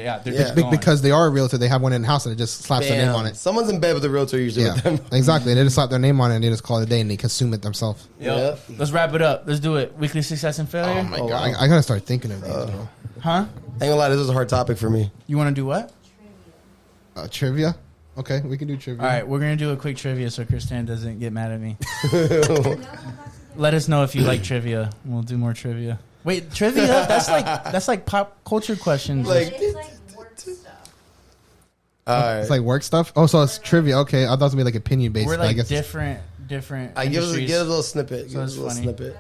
Because they are a realtor, they have one in house and it just slaps their name on it. Someone's in bed with a realtor usually with them. Exactly. They just slap their name on it and they just call it a day and they consume it themselves. Yep. Let's wrap it up. Let's do it. Weekly success and failure. Oh my God. I gotta start thinking of these, bro. Huh? I ain't gonna lie, this is a hard topic for me. You want to do what? Trivia? Okay, we can do trivia. All right, we're going to do a quick trivia so Kristan doesn't get mad at me. Let us know if you like trivia. We'll do more trivia. Wait, trivia? That's like pop culture questions. It's like work stuff. Alright. It's like work stuff? Oh, so it's trivia. Okay, I thought it was going to be like opinion based. We're like I guess different I give us a industries. little snippet. So it's funny. Okay.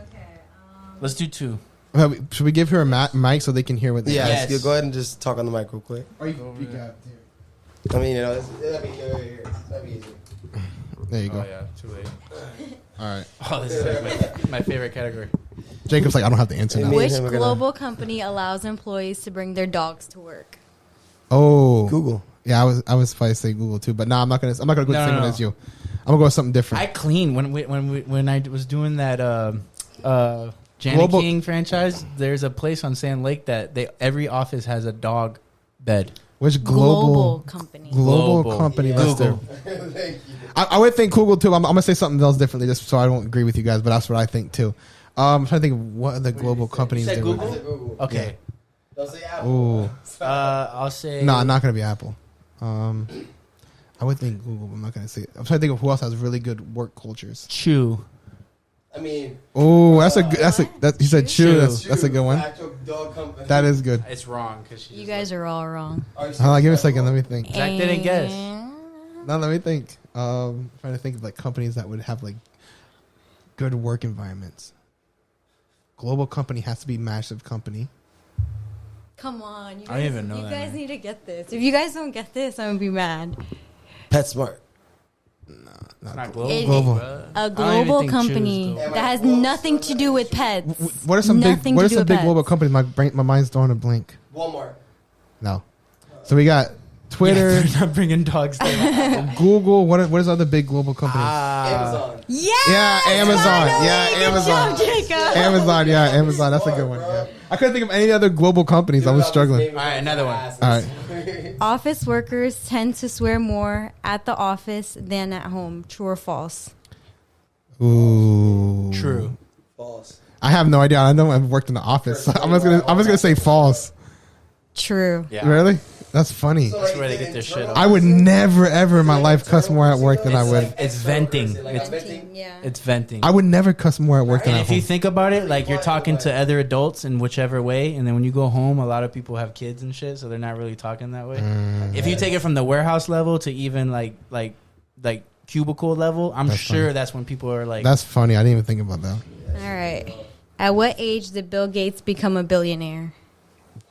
Let's do 2. Should we give her a mic so they can hear what they Yeah, Yes. go ahead and just talk on the mic real quick. you got I mean, you know, that'd be here. That'd be easy. There you go. Oh, yeah, too late. All right. Oh, this is like my favorite category. Jacob's like, I don't have to answer Me that. and Which him are gonna- global company allows employees to bring their dogs to work? Oh, Google. Yeah, I was probably say Google too, but I'm not gonna go with the same one No. as you. I'm gonna go with something different. I clean when I was doing that Janet Global- King franchise. There's a place on Sand Lake that every office has a dog bed. Which Global company. global company? Yeah. That's there. Thank you. I would think Google too. I'm gonna say something else differently, just so I don't agree with you guys, but that's what I think too. I'm trying to think of what other global companies said there would Google? be. Google. Okay, Don't say Apple. Ooh, I'll say no, not gonna be Apple. I would think Google, but I'm not gonna say it. I'm trying to think of who else has really good work cultures. Chew. I mean, Oh, that's you said Chew. Chew. That's a good one. Actual dog company. That is good. It's wrong because You guys are all wrong. Hold on, give me a second. Let me think. Zach didn't guess. No, let me think. Trying to think of like companies that would have like good work environments. Global company has to be massive company. Come on. You guys, I don't even know You that, guys man. need to get this. If you guys don't get this, I'm going to be mad. PetSmart. Not global. It- Global. A I don't even global think company Chew's global. that has nothing to do with pets. What are some Nothing big? What to are do some with big pets. global companies? My mind's throwing a blank. Walmart. No. So we got Twitter, They're not bringing dogs there. Google. What is other big global companies? Amazon. Yes! Yeah, Amazon. Finally! Yeah, Good Amazon. job, Jacob. Amazon. Yeah, Amazon. That's a good one. Yeah. I couldn't think of any other global companies. I was struggling. All right, another one. All right. Office workers tend to swear more at the office than at home. True or false? Ooh. True. False. I have no idea. I know I've worked in the office. So I'm just gonna say false. True. Yeah. Really? That's funny. That's where they get their shit. I would never ever in my life cuss more at work than I would. It's venting. Yeah. It's venting. I would never cuss more at work than And at if you home. think about it, like you're talking to other adults in whichever way, and then when you go home, a lot of people have kids and shit, so they're not really talking that way. If you take it from the warehouse level to even like cubicle level, I'm That's sure funny. that's when people are like, That's funny. I didn't even think about that. All right. At what age did Bill Gates become a billionaire?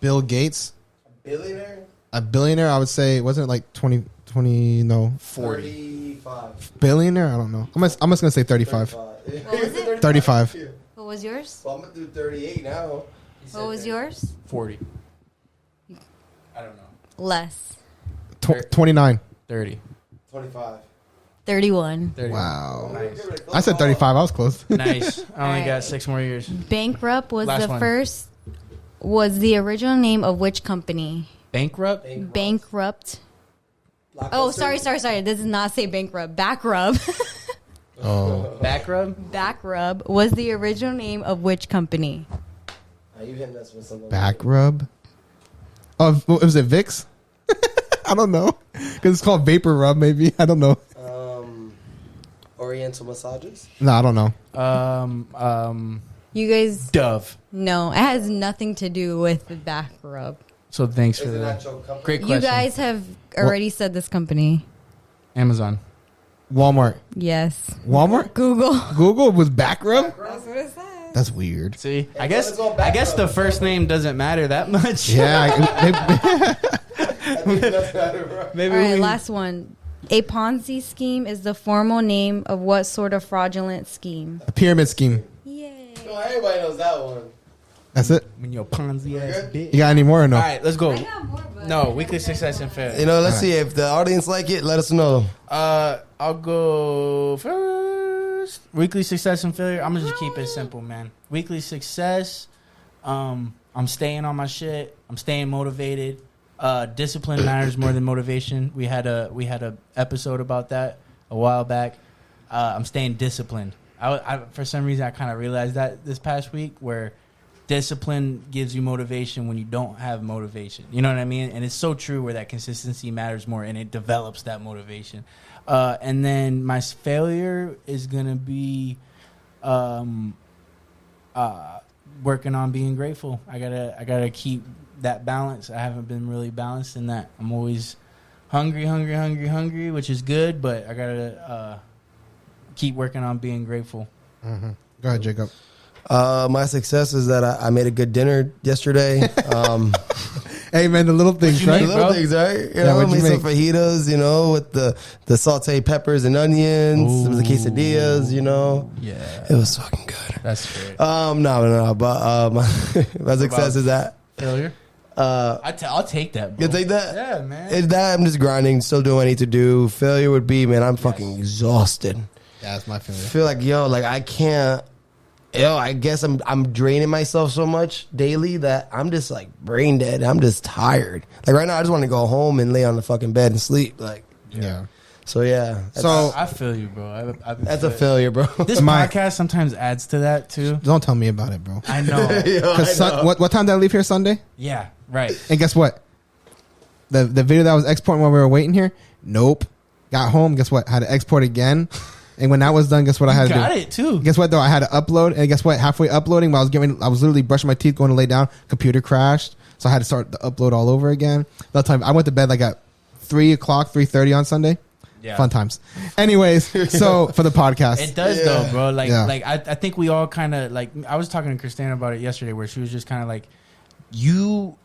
Bill Gates, Billionaire? a billionaire. I would say wasn't it like 20, no 45. billionaire. I don't know. I'm just gonna say 35. What was it? 35. What was yours? Well, I'm going to do 38 now. What was yours? 40. I don't know. Less. 29. 30. 25. 31. 30. Wow. Nice. I said 35. I was close. Nice. I only Alright. got 6 more years. Bankrupt was Last the one. first. Was the original name of which company? Bankrupt? Bankrupt. Oh, sorry. This does not say bankrupt. Backrub. Oh, Back rub? Backrub was the original name of which company? You hitting us with something. back rub. Oh, was it Vicks? I don't know because it's called vapor rub. Maybe I don't know. Oriental massages? No, I don't know. You guys, Dove. no, it has nothing to do with the backrub. So thanks for Is it an the actual company? great question. You guys have already said this company. Amazon. Walmart. Yes. Walmart. Google. Google was back rub. That's what it says. That's weird. See, I And guess it's all back the rub. first name doesn't matter that much. Yeah. I think that's better. Maybe All right, we- last one. A Ponzi scheme is the formal name of what sort of fraudulent scheme? A pyramid scheme. Yay. No, everybody knows that one. That's it. When your Ponzi ass bitch. You got any more or no? All right, let's go. I got more, but No, weekly success and failure. You know, let's see if the audience like it. Let us know. I'll go first. Weekly success and failure. I'm gonna just keep it simple, man. Weekly success. I'm staying on my shit. I'm staying motivated. Discipline matters more than motivation. We had a episode about that a while back. I'm staying disciplined. I for some reason I kind of realized that this past week, where discipline gives you motivation when you don't have motivation. You know what I mean? And it's so true, where that consistency matters more and it develops that motivation. And then my failure is gonna be working on being grateful. I gotta keep that balance. I haven't been really balanced in that. I'm always hungry, which is good, but I gotta keep working on being grateful. Mm-hmm. Go ahead, Jacob. My success is that I made a good dinner yesterday. Hey man, the little things, right? The little things, right? You know, made some fajitas, you know, with the sauteed peppers and onions. It was the quesadillas, you know. Yeah, it was fucking good. That's great. No, but my success is that failure. I'll take that, bro. You take that? Yeah, man. It's that I'm just grinding, still doing what I need to do. Failure would be, man, I'm fucking exhausted. Yeah, that's my failure. I feel like, I can't. I guess I'm draining myself so much daily that I'm just like brain dead. I'm just tired. Like right now, I just want to go home and lay on the fucking bed and sleep. Like, yeah. So yeah. So I feel you, bro. That's a failure, bro. This podcast sometimes adds to that too. Don't tell me about it, bro. I know. Because what time did I leave here Sunday? Yeah, right. And guess what? The video that was exporting while we were waiting here. Nope. Got home. Guess what? Had to export again. And when that was done, guess what I had to do? Got it too. Guess what though? I had to upload, and guess what? Halfway uploading, while I was literally brushing my teeth, going to lay down. Computer crashed, so I had to start the upload all over again. That time I went to bed like at 3:30 on Sunday. Yeah. Fun times. Anyways, so for the podcast, it does though, bro. Like I think we all kind of like. I was talking to Christina about it yesterday, where she was just kind of like, you're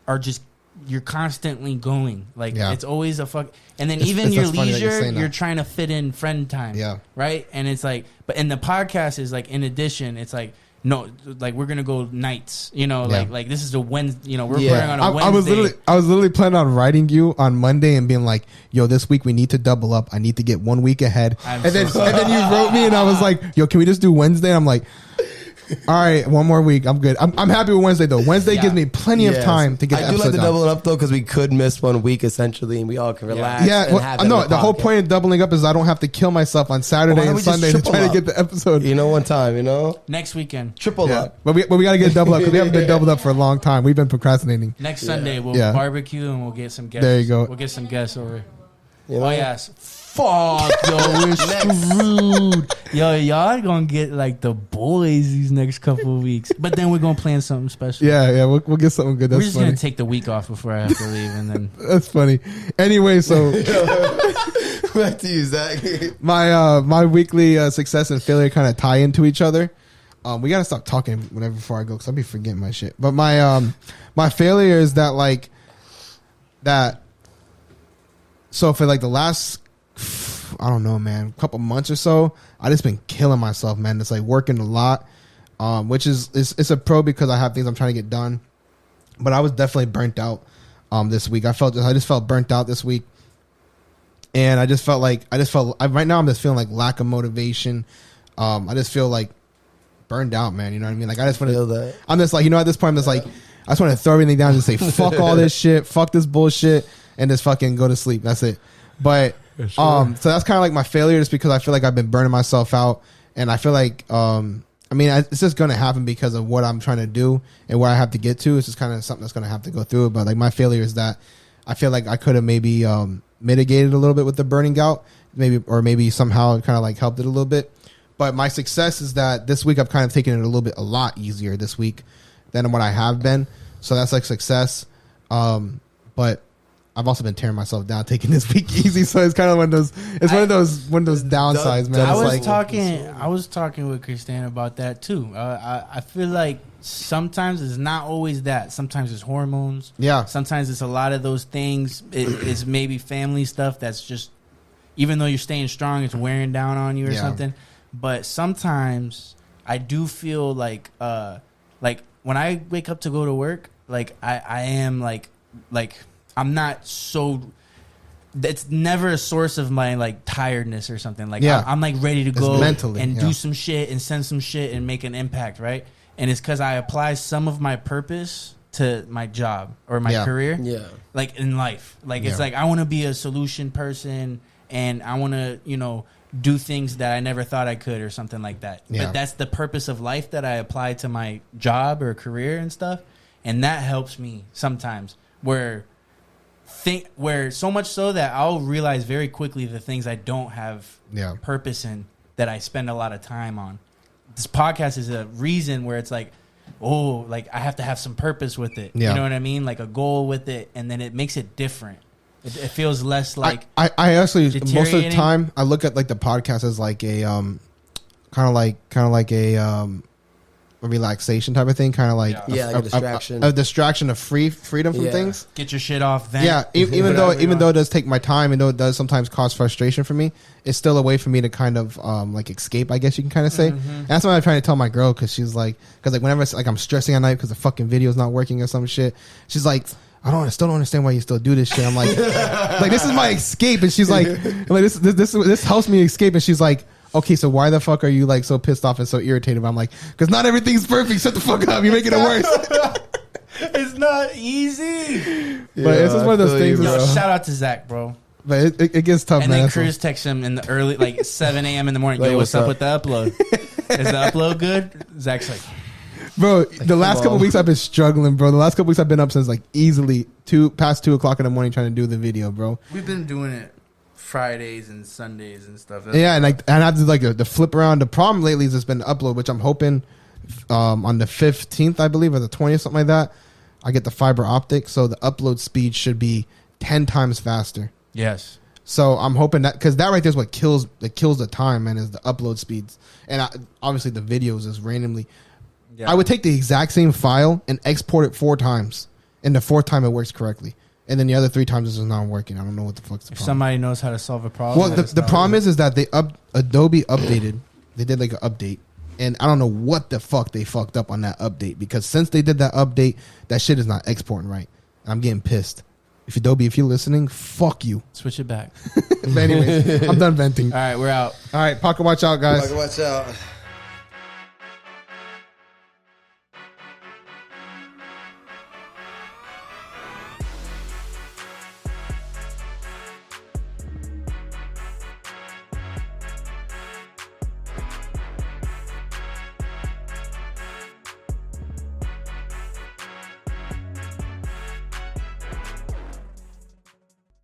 constantly going. Like it's always a fuck. And then even your leisure, you're trying to fit in friend time. Yeah. Right. And it's like, but and the podcast is like, in addition, it's like, no, like we're gonna go nights. You know, like this is a Wednesday. You know, we're putting on a Wednesday. I was literally planning on writing you on Monday and being like, "Yo, this week we need to double up. I need to get 1 week ahead." And then you wrote me and I was like, "Yo, can we just do Wednesday?" And I'm like, all right, 1 more week. I'm good. I'm happy with Wednesday though. Wednesday gives me plenty of time to get. I do like to double it up though, because we could miss 1 week essentially, and we all can relax. Yeah, the whole point of doubling up is I don't have to kill myself on Saturday and Sunday to try to get the episode. You know, one time. You know, next weekend triple up. But we got to get double up because we haven't been doubled up for a long time. We've been procrastinating. Next Sunday we'll barbecue and we'll get some guests. There you go. We'll get some guests over. You know? Oh yes. Fuck, yo, we're screwed. Yo, y'all gonna get like the boys these next couple of weeks, but then we're gonna plan something special. Yeah, we'll get something good. That's we're just funny. gonna take the week off before I have to leave, and then that's funny. Anyway, so back to you, Zach. My weekly success and failure kind of tie into each other. We gotta stop talking whenever before I go because I'll be forgetting my shit. But my failure is that like that. So for like the last, I don't know, man, couple months or so, I just been killing myself, man. It's like working a lot, which is it's a pro because I have things I'm trying to get done. But I was definitely burnt out this week. I just felt burnt out this week, and I just felt right now I'm just feeling like lack of motivation. I just feel like burned out, man. You know what I mean? Like I just want to. I'm just like, you know, at this point I'm just like I just want to throw everything down and just say fuck all this shit, fuck this bullshit. And just fucking go to sleep. That's it. But so that's kind of like my failure, just because I feel like I've been burning myself out, and I feel like it's just gonna happen because of what I'm trying to do and where I have to get to. It's just kind of something that's gonna have to go through. But like my failure is that I feel like I could have maybe mitigated a little bit with the burning out, maybe somehow kind of like helped it a little bit. But my success is that this week I've kind of taken it a lot easier this week than what I have been. So that's like success. But I've also been tearing myself down, taking this week easy. So it's kind of one of those downsides, man. I was talking with Christina about that too. I feel like sometimes it's not always that. Sometimes it's hormones. Yeah. Sometimes it's a lot of those things. It's maybe family stuff that's just, even though you're staying strong, it's wearing down on you or something. But sometimes I do feel like when I wake up to go to work, like I am like I'm not so. It's never a source of my like tiredness or something. Like I'm like ready to go mentally, and do some shit and send some shit and make an impact, right? And it's because I apply some of my purpose to my job or my career, like in life. Like it's like I want to be a solution person and I want to, you know, do things that I never thought I could or something like that. But that's the purpose of life that I apply to my job or career and stuff, and that helps me sometimes. Where so much so that I'll realize very quickly the things I don't have purpose in that I spend a lot of time on. This podcast is a reason where it's like, oh, like I have to have some purpose with it. You know what I mean? Like a goal with it, and then it makes it different. It feels less like I actually most of the time I look at like the podcast as like a kind of like a relaxation type of thing, kind of like like a distraction, a distraction of freedom from things. Get your shit off. Vent. Even though it does take my time, and though it does sometimes cause frustration for me, it's still a way for me to kind of like escape, I guess you can kind of say. And that's what I'm trying to tell my girl, because she's like, whenever it's like I'm stressing at night because the fucking video's not working or some shit, she's like, still don't understand why you still do this shit. I'm like, like this is my escape, and she's like this helps me escape, and she's like, okay, so why the fuck are you like so pissed off and so irritated? I'm like, because not everything's perfect. Shut the fuck up. You're making it worse. It's not easy. But it's just one of those things. Yo, shout out to Zach, bro. But it gets tough, and man. And then Cruz texts him in the early, like 7 a.m. in the morning. Yo, what's up with the upload? Is the upload good? Zach's like, bro, the last couple weeks I've been struggling, bro. The last couple weeks I've been up since like easily past 2 o'clock in the morning trying to do the video, bro. We've been doing it Fridays and Sundays and stuff. That's and I have to like the flip around. The problem lately has just been the upload, which I'm hoping on the 15th, I believe, or the 20th, something like that, I get the fiber optic, so the upload speed should be 10 times faster. Yes. So I'm hoping that, because that right there is what kills the time, man, is the upload speeds, and obviously the videos is randomly. Yeah. I would take the exact same file and export it 4 times, and the 4th time it works correctly. And then the other 3 times it's just not working. I don't know what the fuck's the problem. If somebody knows how to solve a problem. Well, the problem is that Adobe updated. They did like an update. And I don't know what the fuck they fucked up on that update. Because since they did that update, that shit is not exporting right. I'm getting pissed. Adobe, if you're listening, fuck you. Switch it back. But anyways, I'm done venting. All right, we're out. All right, Pocket Watch out, guys. Pocket Watch out.